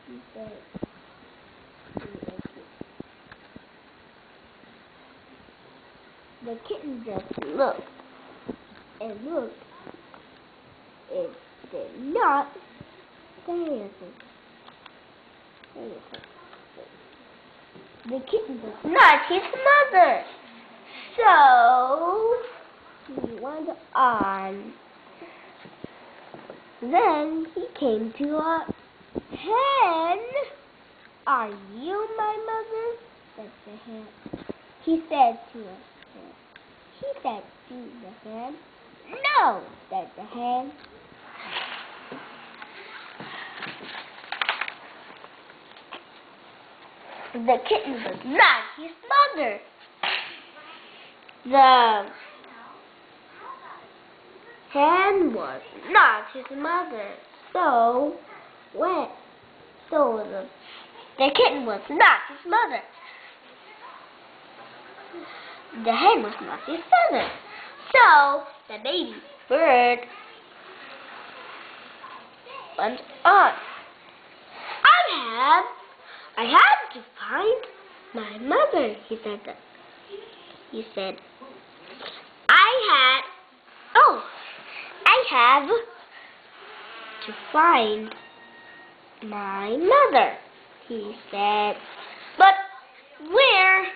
He said, the kitten just looked and looked and did not say anything. The kitten was not his mother. So he went on. Then he came to a hen. Are you my mother? Said the hen. He said to her. He said to the hen. No, said the hen. The kitten was not his mother. The hen was not his mother. So the kitten was not his mother. The hen was not his mother. So the baby bird went on. I had to find my mother, he said. I have to find my mother, he said. But where?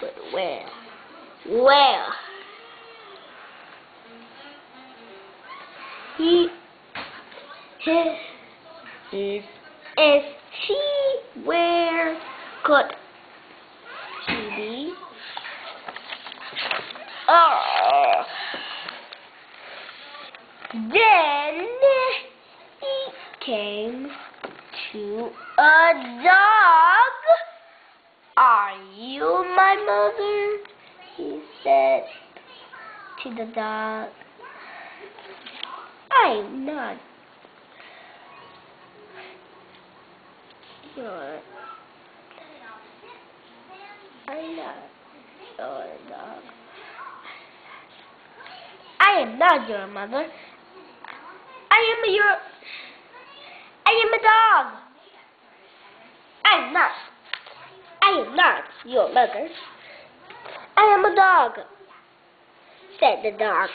But where? Well, is she? Where could she be? Then he came to a dog. Are you my mother? He said to the dog. I'm not your dog. I am not your mother. I am a dog. I am not your mother. I am a dog, said the dog.